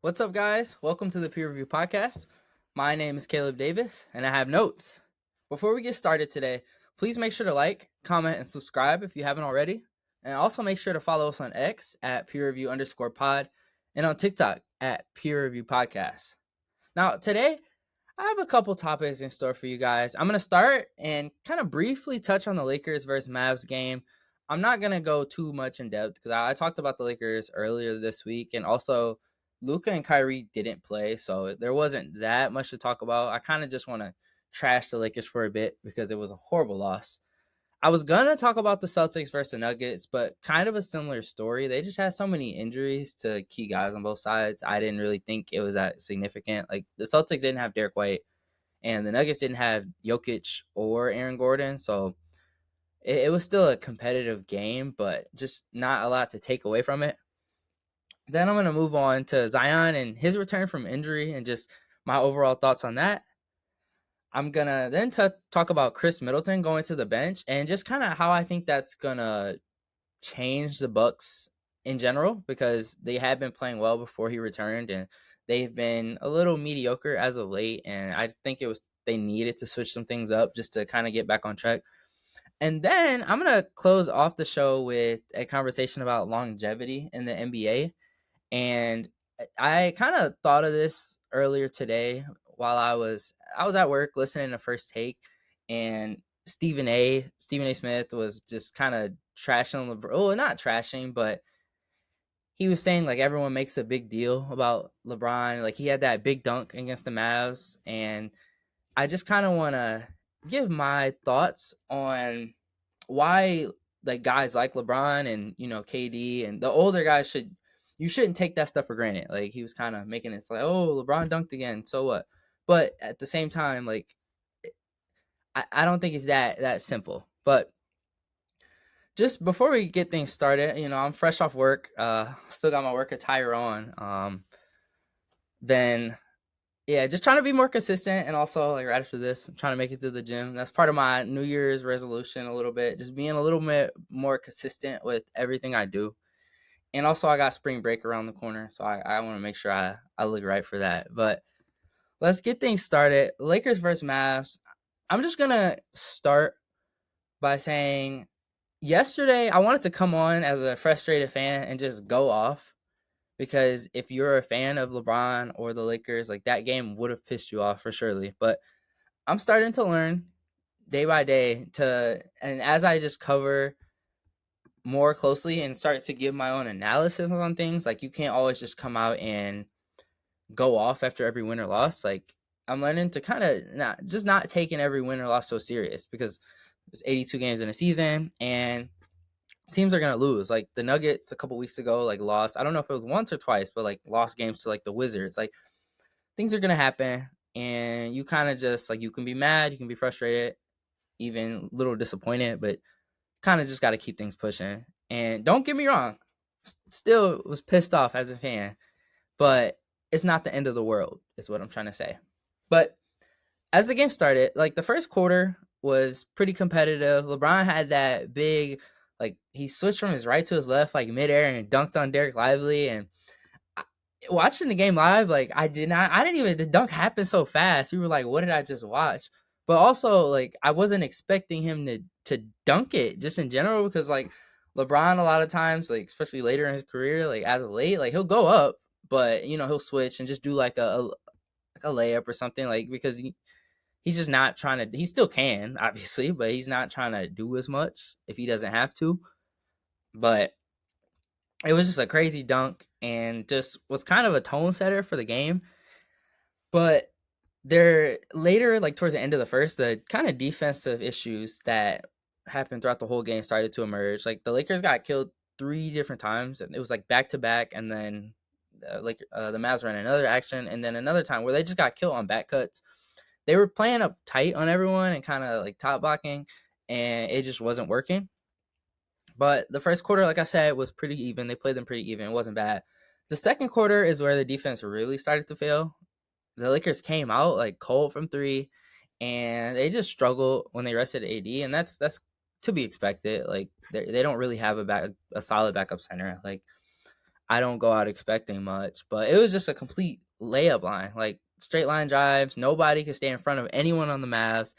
What's up, guys? Welcome to the Peer Review Podcast. My name is Caleb Davis, and I have notes. Before we get started today, please make sure to like, comment, and subscribe if you haven't already. And also make sure to follow us on X at peerreview_pod and on TikTok at Peer Review Podcast. Now, today, I have a couple topics in store for you guys. I'm going to start and kind of briefly touch on the Lakers versus Mavs game. I'm not going to go too much in depth because I talked about the Lakers earlier this week, and also Luka and Kyrie didn't play, so there wasn't that much to talk about. I kind of just want to trash the Lakers for a bit because it was a horrible loss. I was going to talk about the Celtics versus the Nuggets, but kind of a similar story. They just had so many injuries to key guys on both sides. I didn't really think it was that significant. Like, the Celtics didn't have Derek White, and the Nuggets didn't have Jokic or Aaron Gordon, so it was still a competitive game, but just not a lot to take away from it. Then I'm going to move on to Zion and his return from injury and just my overall thoughts on that. I'm going to then talk about Chris Middleton going to the bench and just kind of how I think that's going to change the Bucks in general, because they had been playing well before he returned and they've been a little mediocre as of late, and I think they needed to switch some things up just to kind of get back on track. And then I'm going to close off the show with a conversation about longevity in the NBA. And I kind of thought of this earlier today while I was at work listening to First Take, and Stephen A. Smith was just kind of trashing LeBron. Oh, not trashing, but he was saying like everyone makes a big deal about LeBron. Like, he had that big dunk against the Mavs, and I just kind of want to give my thoughts on why like guys like LeBron and KD and the older guys shouldn't take that stuff for granted. Like, he was kind of making it like, oh, LeBron dunked again, so what? But at the same time, like, I don't think it's that simple. But just before we get things started, I'm fresh off work. Still got my work attire on. Then yeah, just trying to be more consistent, and also like right after this, I'm trying to make it to the gym. That's part of my New Year's resolution a little bit, just being a little bit more consistent with everything I do. And also, I got spring break around the corner, so I want to make sure I look right for that. But let's get things started. Lakers versus Mavs. I'm just gonna start by saying yesterday I wanted to come on as a frustrated fan and just go off, because if you're a fan of LeBron or the Lakers, like, that game would have pissed you off for surely. But I'm starting to learn day by day and as I just cover more closely and start to give my own analysis on things, like, you can't always just come out and go off after every win or loss. Like, I'm learning to kind of not taking every win or loss so serious, because there's 82 games in a season and teams are gonna lose. Like, the Nuggets a couple weeks ago, like, lost. I don't know if it was once or twice, but like lost games to like the Wizards. Like, things are gonna happen, and you kind of just like, you can be mad, you can be frustrated, even a little disappointed, but kind of just got to keep things pushing. And don't get me wrong, still was pissed off as a fan, but it's not the end of the world, is what I'm trying to say. But as the game started, like, the first quarter was pretty competitive. LeBron had that big, like, he switched from his right to his left, like, midair, and dunked on Derek Lively. And watching the game live, like, the dunk happened so fast. You were like, what did I just watch? But also, like, I wasn't expecting him to dunk it just in general, because like LeBron a lot of times, like, especially later in his career, like as of late, like, he'll go up, but he'll switch and just do like a layup or something, like, because he's just not trying to. He still can, obviously, but he's not trying to do as much if he doesn't have to. But it was just a crazy dunk and just was kind of a tone setter for the game. But there later, like towards the end of the first, the kind of defensive issues that happened throughout the whole game started to emerge. Like, the Lakers got killed 3 different times, and it was like back to back. And then the Mavs ran another action, and then another time where they just got killed on back cuts. They were playing up tight on everyone and kind of like top blocking, and it just wasn't working. But the first quarter, like I said, was pretty even. They played them pretty even. It wasn't bad. The second quarter is where the defense really started to fail. The Lakers came out like cold from three, and they just struggled when they rested AD, and that's to be expected. Like, they don't really have a solid backup center. Like, I don't go out expecting much, but it was just a complete layup line, like straight line drives. Nobody could stay in front of anyone on the Mavs,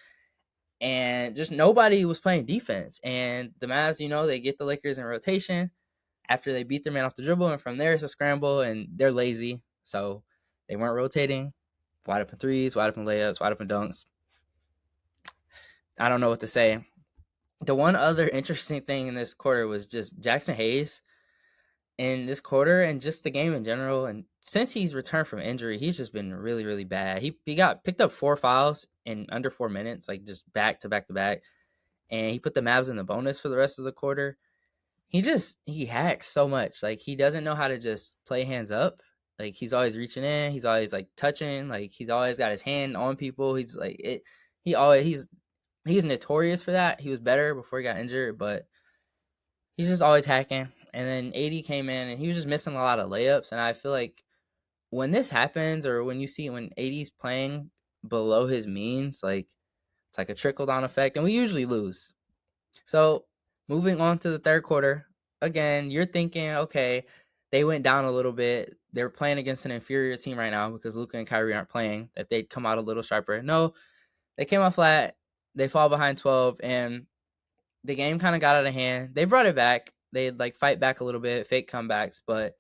and just nobody was playing defense. And the Mavs, they get the Lakers in rotation after they beat their man off the dribble, and from there it's a scramble, and they're lazy, so they weren't rotating. Wide open threes, wide open layups, wide open dunks. I don't know what to say. The one other interesting thing in this quarter was just Jackson Hayes in this quarter and just the game in general. And since he's returned from injury, he's just been really, really bad. He got picked up 4 fouls in under 4 minutes, like just back to back to back. And he put the Mavs in the bonus for the rest of the quarter. He hacks so much. Like, he doesn't know how to just play hands up. Like, he's always reaching in. He's always like touching. Like, he's always got his hand on people. He's like it. He's notorious for that. He was better before he got injured, but he's just always hacking. And then AD came in and he was just missing a lot of layups. And I feel like when this happens, or when AD's playing below his means, like, it's like a trickle down effect, and we usually lose. So moving on to the third quarter, again, you're thinking, okay, they went down a little bit. They're playing against an inferior team right now because Luka and Kyrie aren't playing, that they'd come out a little sharper. No, they came out flat. They fall behind 12, and the game kind of got out of hand. They brought it back. They'd like fight back a little bit, fake comebacks, but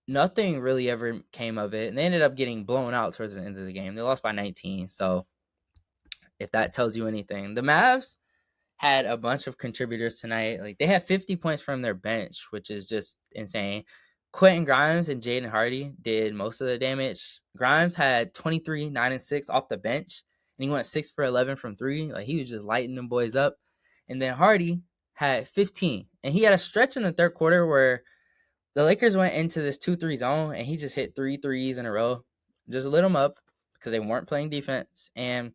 nothing really ever came of it. And they ended up getting blown out towards the end of the game. They lost by 19. So if that tells you anything, the Mavs had a bunch of contributors tonight. Like, they had 50 points from their bench, which is just insane. Quentin Grimes and Jaden Hardy did most of the damage. Grimes had 23, 9, and 6 off the bench, and he went 6 for 11 from 3. Like, he was just lighting them boys up. And then Hardy had 15. And he had a stretch in the third quarter where the Lakers went into this 2-3 zone, and he just hit 3 threes in a row. Just lit them up because they weren't playing defense. And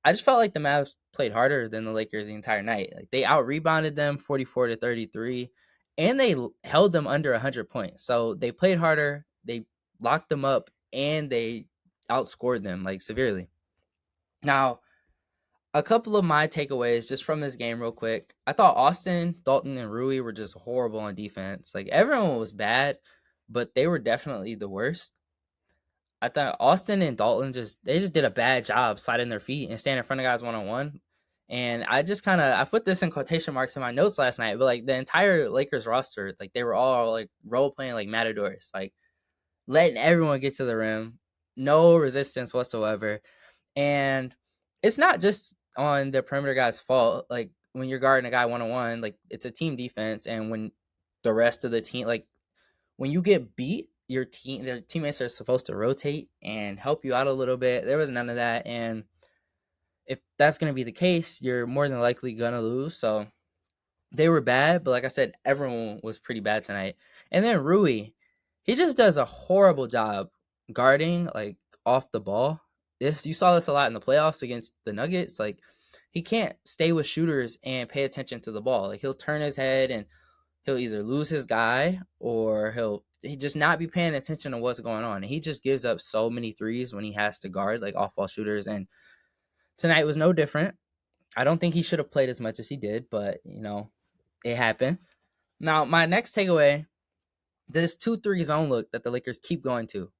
I just felt like the Mavs played harder than the Lakers the entire night. Like, they out-rebounded them 44-33, and they held them under 100 points. So they played harder, they locked them up, and they outscored them, like, severely. Now, a couple of my takeaways just from this game real quick. I thought Austin, Dalton, and Rui were just horrible on defense. Like, everyone was bad, but they were definitely the worst. I thought Austin and Dalton just did a bad job sliding their feet and standing in front of guys one-on-one. And I put this in quotation marks in my notes last night, but like the entire Lakers roster, like they were all like role playing like matadors, like letting everyone get to the rim, no resistance whatsoever. And it's not just on the perimeter guy's fault. Like, when you're guarding a guy one-on-one, like, it's a team defense. And when the rest of the team, like, when you get beat, their teammates are supposed to rotate and help you out a little bit. There was none of that. And if that's going to be the case, you're more than likely going to lose. So they were bad, but like I said, everyone was pretty bad tonight. And then Rui, he just does a horrible job guarding, like, off the ball. You saw this a lot in the playoffs against the Nuggets. Like, he can't stay with shooters and pay attention to the ball. Like, he'll turn his head and he'll either lose his guy or he just not be paying attention to what's going on. And he just gives up so many threes when he has to guard like off ball shooters. And tonight was no different. I don't think he should have played as much as he did, but it happened. Now, my next takeaway, this 2-3 zone look that the Lakers keep going to,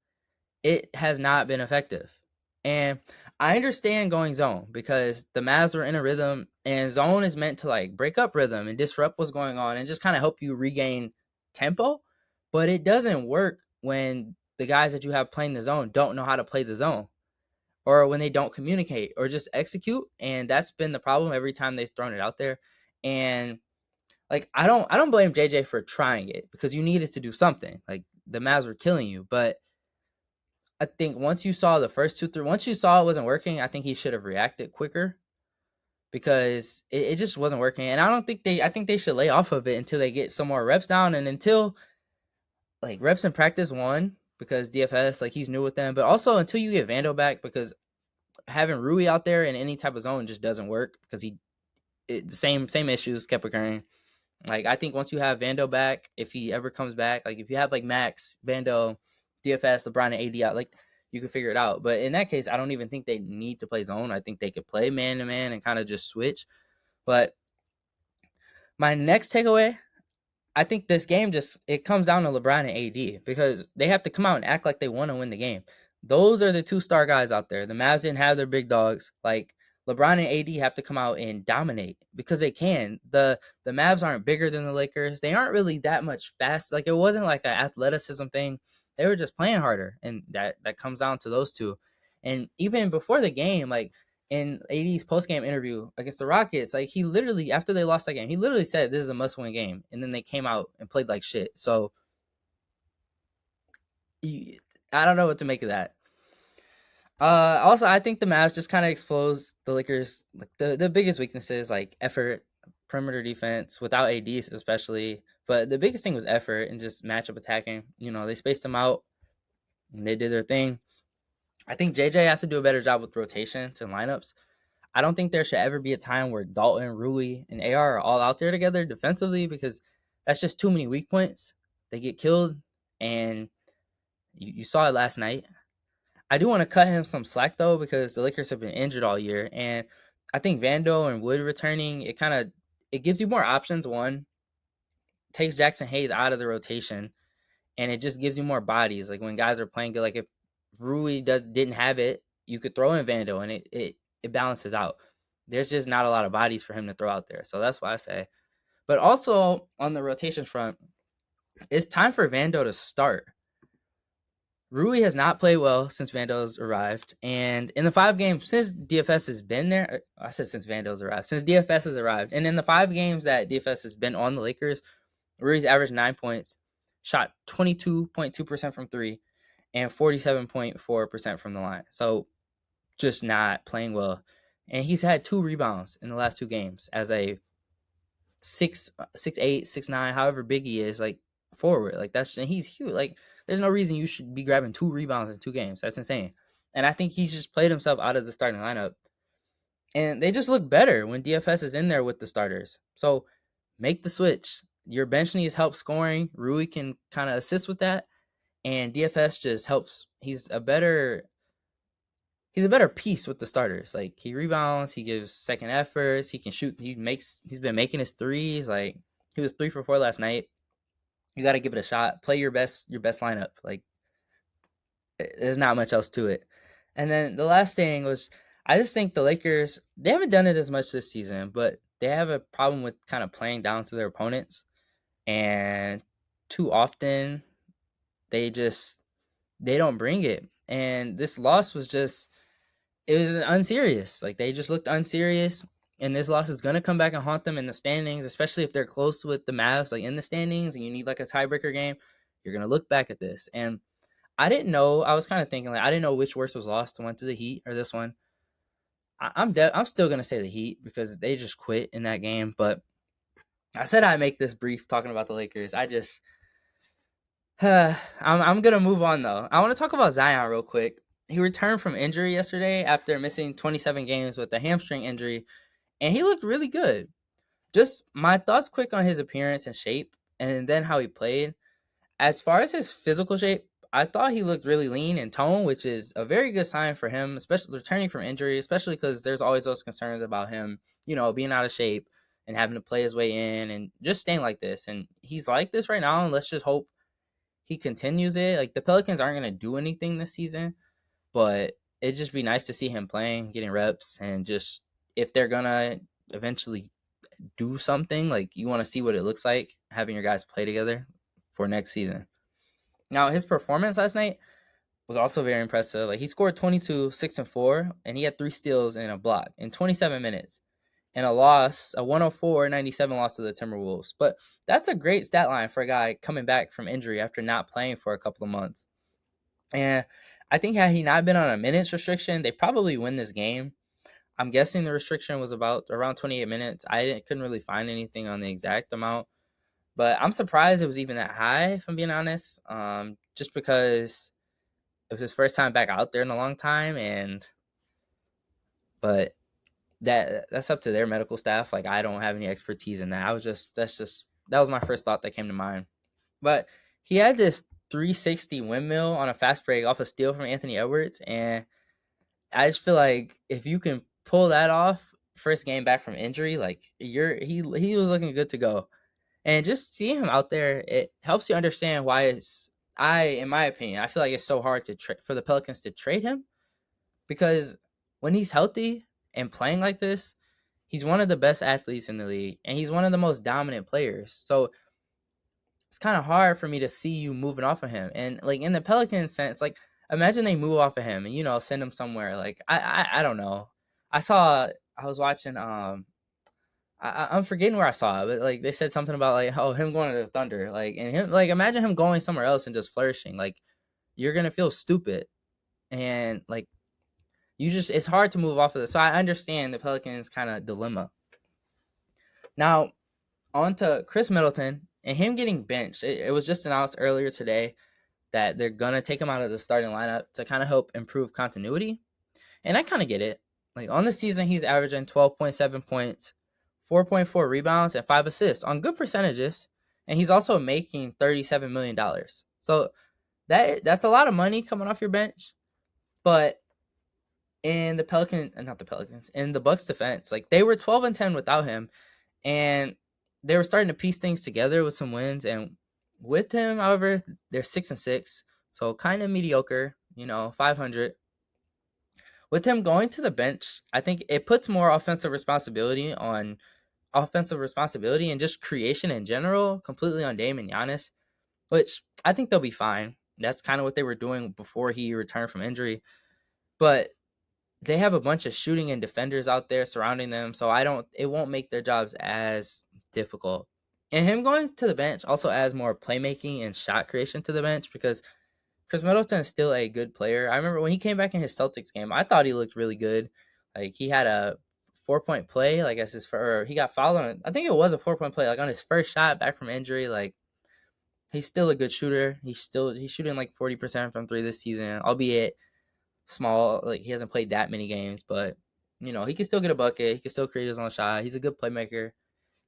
it has not been effective. And I understand going zone because the Mavs were in a rhythm, and zone is meant to like break up rhythm and disrupt what's going on and just kind of help you regain tempo. But it doesn't work when the guys that you have playing the zone don't know how to play the zone, or when they don't communicate or just execute. And that's been the problem every time they've thrown it out there. And like, I don't blame JJ for trying it because you needed to do something. Like, the Mavs were killing you, but I think once you saw the first 2-3, once you saw it wasn't working, I think he should have reacted quicker because it just wasn't working. And I think they should lay off of it until they get some more reps down, and until like reps in practice, one, because DFS, like, he's new with them, but also until you get Vando back, because having Rui out there in any type of zone just doesn't work because the same issues kept occurring. Like, I think once you have Vando back, if he ever comes back, like if you have like Max, Vando, DFS, LeBron, and AD out, like, you can figure it out. But in that case, I don't even think they need to play zone. I think they could play man-to-man and kind of just switch. But my next takeaway, I think this game just it comes down to LeBron and AD because they have to come out and act like they want to win the game. Those are the two star guys out there. The Mavs didn't have their big dogs. Like LeBron and AD have to come out and dominate because they can. The Mavs aren't bigger than the Lakers. They aren't really that much fast. Like it wasn't like an athleticism thing. They were just playing harder, and that comes down to those two. And even before the game, like in AD's post game interview against the Rockets, like he literally after they lost that game, he literally said this is a must win game, and then they came out and played like shit. So I don't know what to make of that. Also, I think the Mavs just kind of exposed the Lakers. Like the biggest weaknesses, like effort, perimeter defense without AD especially. But the biggest thing was effort and just matchup attacking. You know, they spaced them out and they did their thing. I think JJ has to do a better job with rotations and lineups. I don't think there should ever be a time where Dalton, Rui, and AR are all out there together defensively because that's just too many weak points. They get killed, and you saw it last night. I do want to cut him some slack though because the Lakers have been injured all year, and I think Vando and Wood returning it gives you more options. One takes Jackson Hayes out of the rotation, and it just gives you more bodies. Like when guys are playing good, like if Rui didn't have it, you could throw in Vando, and it balances out. There's just not a lot of bodies for him to throw out there, so that's why I say. But also on the rotation front, it's time for Vando to start. Rui has not played well since Vando's arrived, and in the 5 games since DFS has been there, I said since Vando's arrived, since DFS has arrived, and in the 5 games that DFS has been on the Lakers, Rui's averaged 9 points, shot 22.2% from 3, and 47.4% from the line. So just not playing well. And he's had 2 rebounds in the last 2 games as a 6'8", 6'9", however big he is, like forward. Like he's huge. Like there's no reason you should be grabbing 2 rebounds in 2 games. That's insane. And I think he's just played himself out of the starting lineup. And they just look better when DFS is in there with the starters. So make the switch. Your bench needs help scoring. Rui can kind of assist with that. And DFS just helps. He's a better piece with the starters. Like he rebounds, he gives second efforts, he can shoot, he's been making his threes. Like he was 3 for 4 last night. You got to give it a shot. Play your best lineup. Like there's not much else to it. And then the last thing was I just think the Lakers, they haven't done it as much this season, but they have a problem with kind of playing down to their opponents. And too often they don't bring it. And this loss was it was unserious. Like they just looked unserious, and this loss is gonna come back and haunt them in the standings, especially if they're close with the Mavs, like in the standings, and you need like a tiebreaker game. You're gonna look back at this, and I didn't know. I was kind of thinking like I didn't know which worse was lost, went to the Heat or this one. I'm still gonna say the Heat because they just quit in that game. But I said I'd make this brief talking about the Lakers. I'm gonna move on though. I want to talk about Zion real quick. He returned from injury yesterday after missing 27 games with a hamstring injury, and he looked really good. Just my thoughts quick on his appearance and shape, and then how he played. As far as his physical shape, I thought he looked really lean and toned, which is a very good sign for him, especially returning from injury, especially because there's always those concerns about him, being out of shape and having to play his way in and just staying like this. And he's like this right now, and let's just hope he continues it. Like the Pelicans aren't going to do anything this season, but it'd just be nice to see him playing, getting reps, and just if they're going to eventually do something, like you want to see what it looks like having your guys play together for next season. Now, his performance last night was also very impressive. Like he scored 22, 6 and 4, and he had 3 steals and a block in 27 minutes. And a 104-97 loss to the Timberwolves. But that's a great stat line for a guy coming back from injury after not playing for a couple of months. And I think had he not been on a minutes restriction, they probably win this game. I'm guessing the restriction was about around 28 minutes. I couldn't really find anything on the exact amount. But I'm surprised it was even that high, if I'm being honest. Just because it was his first time back out there in a long time. But that's up to their medical staff. Like I don't have any expertise in that. That was my first thought that came to mind. But he had this 360 windmill on a fast break off a steal from Anthony Edwards, and I just feel like if you can pull that off first game back from injury, like he was looking good to go. And just seeing him out there, it helps you understand why in my opinion, I feel like it's so hard for the Pelicans to trade him, because when he's healthy and playing like this, he's one of the best athletes in the league and he's one of the most dominant players. So it's kind of hard for me to see you moving off of him. And like in the Pelican sense, like imagine they move off of him and send him somewhere. Like I don't know. I was watching I'm forgetting where I saw it, but like they said something about like him going to the Thunder, like and him like imagine him going somewhere else and just flourishing. Like you're gonna feel stupid, and like it's hard to move off of this. So I understand the Pelicans kind of dilemma. Now on to Chris Middleton and him getting benched. It was just announced earlier today that they're gonna take him out of the starting lineup to kind of help improve continuity, and I kind of get it. Like on the season, he's averaging 12.7 points, 4.4 rebounds, and 5 assists on good percentages. And he's also making $37 million. So that's a lot of money coming off your bench. But in the not the Pelicans, in the Bucks defense, like they were 12-10 without him, and they were starting to piece things together with some wins. And with him, however, they're 6-6, so kind of mediocre. 500. With him going to the bench, I think it puts more offensive responsibility and just creation in general completely on Dame and Giannis, which I think they'll be fine. That's kind of what they were doing before he returned from injury. But they have a bunch of shooting and defenders out there surrounding them, so it won't make their jobs as difficult. And him going to the bench also adds more playmaking and shot creation to the bench, because Chris Middleton is still a good player. I remember when he came back in his Celtics game, I thought he looked really good. Like he had a 4-point play, like as he got fouled on. I think it was a 4-point play, like on his first shot back from injury. Like he's still a good shooter. He's shooting like 40% from three this season, albeit small. Like he hasn't played that many games, but he can still get a bucket. He can still create his own shot. He's a good playmaker.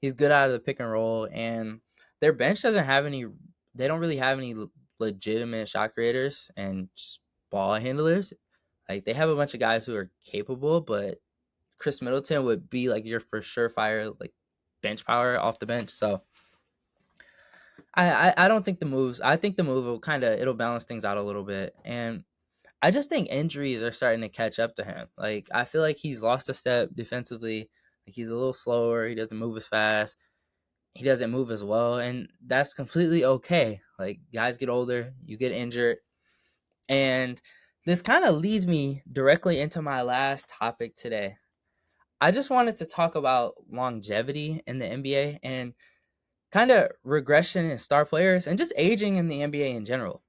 He's good out of the pick and roll, and their bench doesn't have any. They don't really have any legitimate shot creators and ball handlers. Like they have a bunch of guys who are capable, but Chris Middleton would be like your for sure fire like bench power off the bench. So I don't think the moves. I think the move will it'll balance things out a little bit, and I just think injuries are starting to catch up to him. Like I feel like he's lost a step defensively. Like he's a little slower. He doesn't move as fast. He doesn't move as well, and that's completely okay. Like guys get older, you get injured, and this kind of leads me directly into my last topic today. I just wanted to talk about longevity in the NBA and kind of regression in star players and just aging in the NBA in general.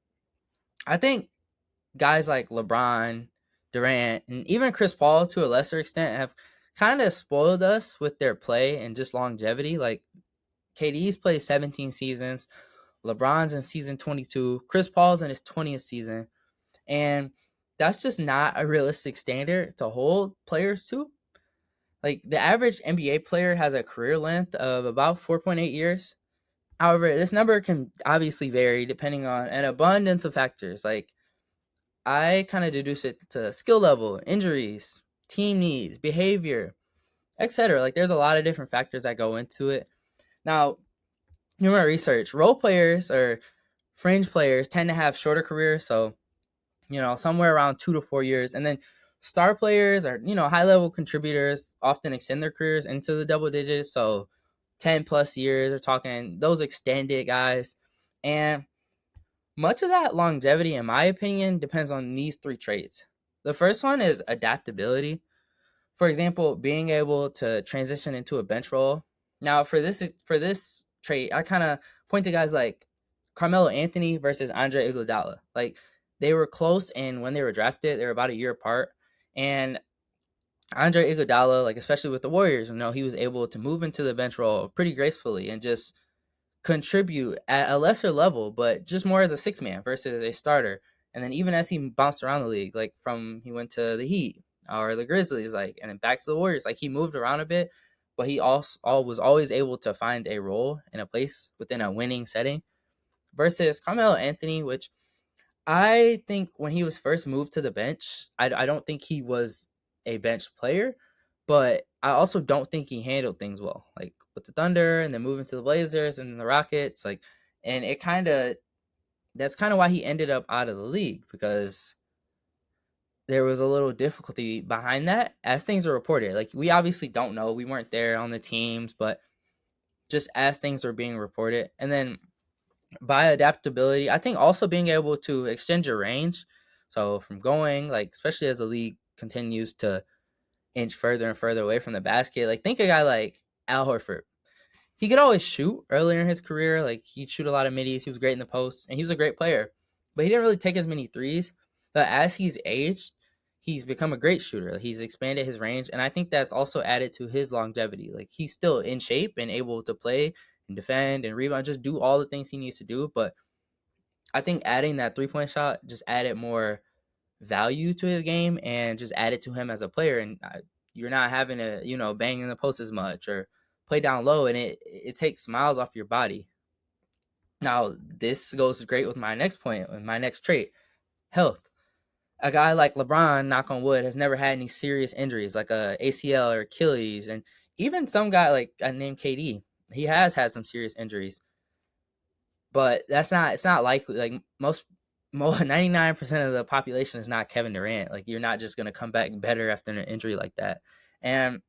I think guys like LeBron, Durant, and even Chris Paul to a lesser extent have kind of spoiled us with their play and just longevity. Like KD's played 17 seasons, LeBron's in season 22, Chris Paul's in his 20th season, and that's just not a realistic standard to hold players to. Like the average NBA player has a career length of about 4.8 years. However, this number can obviously vary depending on an abundance of factors. Like I kind of deduce it to skill level, injuries, team needs, behavior, etc. Like there's a lot of different factors that go into it. Now, in my research, role players or fringe players tend to have shorter careers, so somewhere around 2 to 4 years, and then star players or high level contributors often extend their careers into the double digits, so 10 plus years. We're talking those extended guys, and much of that longevity, in my opinion, depends on these three traits. The first one is adaptability. For example, being able to transition into a bench role. Now, for this trait, I kind of point to guys like Carmelo Anthony versus Andre Iguodala. Like they were close, and when they were drafted, they were about a year apart. And Andre Iguodala, like especially with the Warriors, he was able to move into the bench role pretty gracefully and just contribute at a lesser level, but just more as a six man versus a starter. And then even as he bounced around the league, like from he went to the Heat or the Grizzlies, like and then back to the Warriors, like he moved around a bit, but he also was always able to find a role and a place within a winning setting. Versus Carmelo Anthony, which I think when he was first moved to the bench, I don't think he was a bench player, but I also don't think he handled things well. Like with the Thunder and then moving to the Blazers and the Rockets. Like, and it kind of, that's kind of why he ended up out of the league, because there was a little difficulty behind that as things are reported. Like, we obviously don't know. We weren't there on the teams, but just as things were being reported. And then by adaptability, I think also being able to extend your range. So from going, like, especially as the league continues to inch further and further away from the basket, like, think a guy like Al Horford. He could always shoot earlier in his career. Like, he'd shoot a lot of middies. He was great in the post, and he was a great player. But he didn't really take as many threes. But as he's aged, he's become a great shooter. He's expanded his range, and I think that's also added to his longevity. Like, he's still in shape and able to play and defend and rebound, just do all the things he needs to do. But I think adding that 3-point shot just added more value to his game and just added to him as a player. And you're not having to, bang in the post as much or play down low, and it takes miles off your body. Now, this goes great with my next point, and my next trait, health. A guy like LeBron, knock on wood, has never had any serious injuries like a ACL or Achilles, and even some guy like named KD, he has had some serious injuries, but it's not likely. Like, most 99% of the population is not Kevin Durant. Like, you're not just going to come back better after an injury like that. And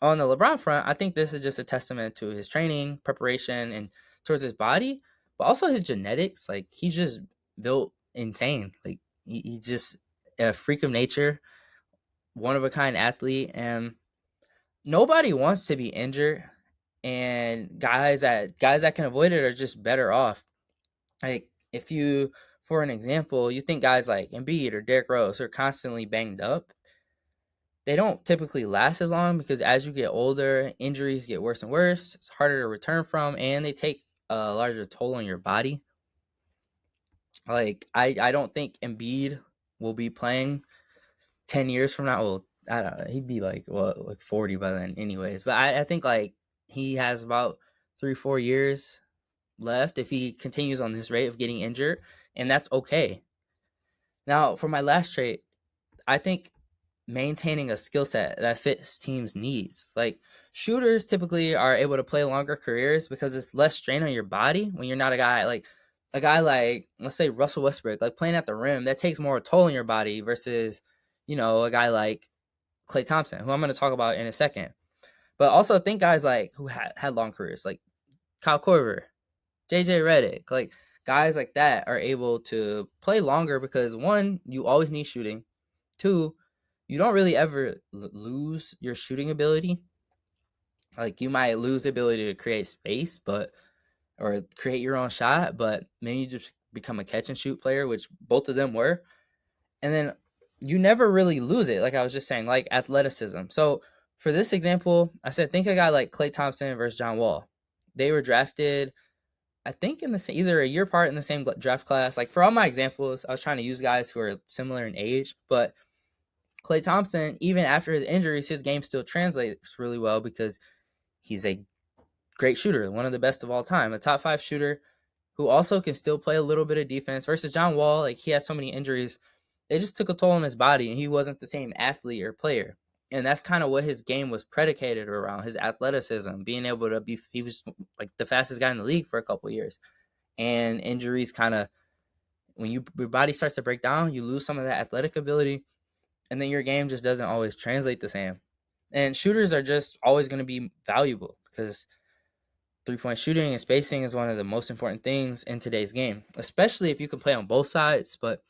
on the LeBron front, I think this is just a testament to his training, preparation, and towards his body, but also his genetics. Like, he's just built insane. Like, he just a freak of nature, one of a kind athlete, and nobody wants to be injured. And guys that can avoid it are just better off. Like, if you, for an example, you think guys like Embiid or Derrick Rose are constantly banged up, they don't typically last as long, because as you get older, injuries get worse and worse. It's harder to return from, and they take a larger toll on your body. Like, I don't think Embiid will be playing 10 years from now. Well, I don't know. He'd be like 40 by then, anyways. But I think like he has about 3-4 years left if he continues on this rate of getting injured, and that's okay. Now, for my last trait, I think maintaining a skill set that fits teams' needs. Like, shooters typically are able to play longer careers because it's less strain on your body when you're not a guy like let's say Russell Westbrook, like playing at the rim, that takes more toll on your body versus, a guy like Klay Thompson, who I'm going to talk about in a second. But also think guys like who had long careers, like Kyle Korver, JJ Redick, like guys like that are able to play longer because, one, you always need shooting. Two, you don't really ever lose your shooting ability. Like, you might lose the ability to create space, or create your own shot, but then you just become a catch and shoot player, which both of them were. And then you never really lose it. Like I was just saying, like athleticism. So for this example, I said, think a guy like Klay Thompson versus John Wall. They were drafted, I think, in the same, either a year apart in the same draft class. Like, for all my examples, I was trying to use guys who are similar in age, but Klay Thompson, even after his injuries, his game still translates really well because he's a great shooter, one of the best of all time, a top 5 shooter who also can still play a little bit of defense. Versus John Wall, like, he has so many injuries, they just took a toll on his body, and he wasn't the same athlete or player. And that's kind of what his game was predicated around, his athleticism, being able to be, he was like the fastest guy in the league for a couple of years. And injuries kind of, when your body starts to break down, you lose some of that athletic ability, and then your game just doesn't always translate the same. And shooters are just always going to be valuable because 3-point shooting and spacing is one of the most important things in today's game, especially if you can play on both sides. But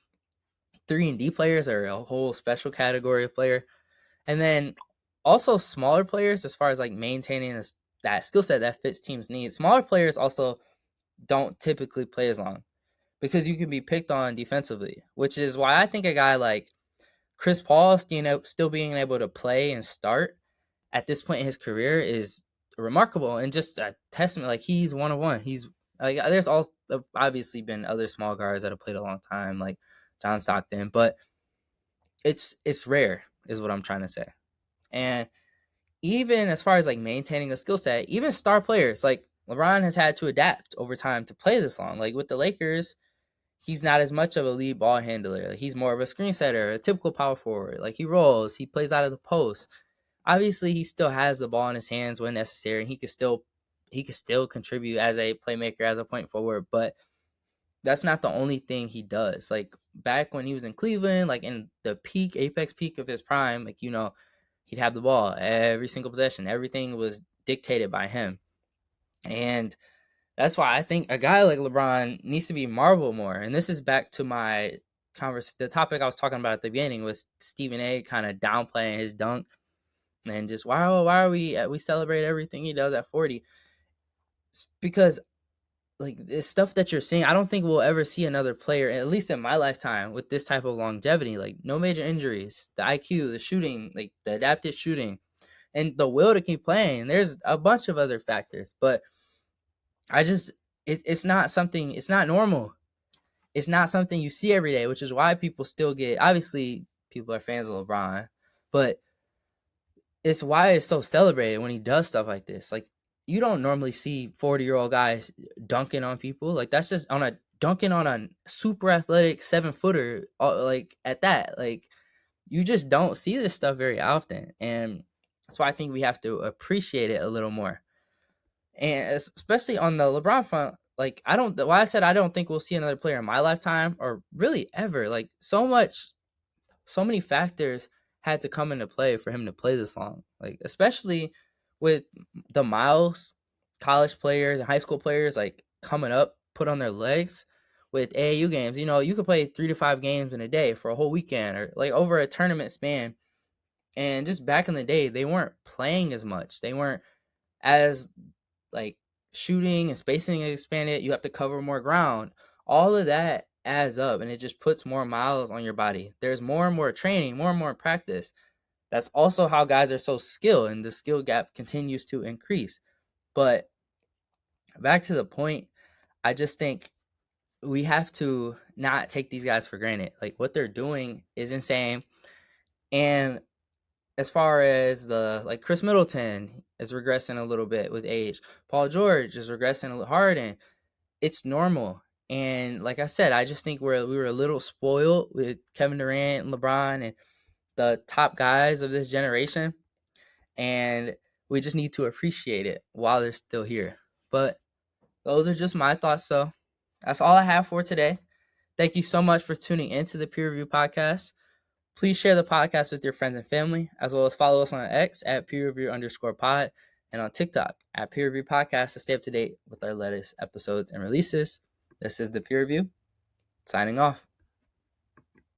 3 and D players are a whole special category of player. And then also smaller players, as far as like maintaining that skill set that fits teams' needs, smaller players also don't typically play as long because you can be picked on defensively, which is why I think a guy like Chris Paul, still being able to play and start at this point in his career is remarkable and just a testament. Like, he's one of one. He's like, there's also obviously been other small guards that have played a long time, like John Stockton, but it's rare, is what I'm trying to say. And even as far as like maintaining a skill set, even star players like LeBron has had to adapt over time to play this long. Like, with the Lakers, he's not as much of a lead ball handler. Like, he's more of a screen setter, a typical power forward. Like, he rolls, he plays out of the post. Obviously, he still has the ball in his hands when necessary, and he could still contribute as a playmaker, as a point forward. But that's not the only thing he does. Like back when he was in Cleveland, like in the apex peak of his prime, like he'd have the ball every single possession. Everything was dictated by him, and that's why I think a guy like LeBron needs to be marveled more. And this is back to the topic I was talking about at the beginning was Stephen A. kind of downplaying his dunk and just why are we celebrate everything he does at 40? It's because like this stuff that you're seeing, I don't think we'll ever see another player, at least in my lifetime, with this type of longevity. Like no major injuries, the IQ, the shooting, like the adaptive shooting, and the will to keep playing. There's a bunch of other factors, but I just it's not something. It's not normal. It's not something you see every day, which is why people still get. Obviously, people are fans of LeBron, but it's why it's so celebrated when he does stuff like this. Like you don't normally see 40-year-old guys dunking on people. Like that's just on a dunking on a super athletic 7-footer. Like at that, like you just don't see this stuff very often, and that's why I think we have to appreciate it a little more. And especially on the LeBron front, like I don't. Why I said I don't think we'll see another player in my lifetime or really ever. Like so many factors had to come into play for him to play this long. Like especially with the miles college players and high school players like coming up, put on their legs with AAU games. You know, you could play 3 to 5 games in a day for a whole weekend or like over a tournament span. And just back in the day, they weren't playing as much. They weren't as like shooting and spacing expanded. You have to cover more ground. All of that adds up and it just puts more miles on your body. There's more and more training, more and more practice. That's also how guys are so skilled and the skill gap continues to increase. But back to the point, I just think we have to not take these guys for granted. Like what they're doing is insane. And as far as the like Chris Middleton is regressing a little bit with age. Paul George is regressing a little hard and it's normal. And like I said, I just think we were a little spoiled with Kevin Durant and LeBron and the top guys of this generation. And we just need to appreciate it while they're still here. But those are just my thoughts. So that's all I have for today. Thank you so much for tuning into the Peer Review Podcast. Please share the podcast with your friends and family, as well as follow us on X at peerreview_pod and on TikTok at Peer Review Podcast to stay up to date with our latest episodes and releases. This is the Peer Review, signing off.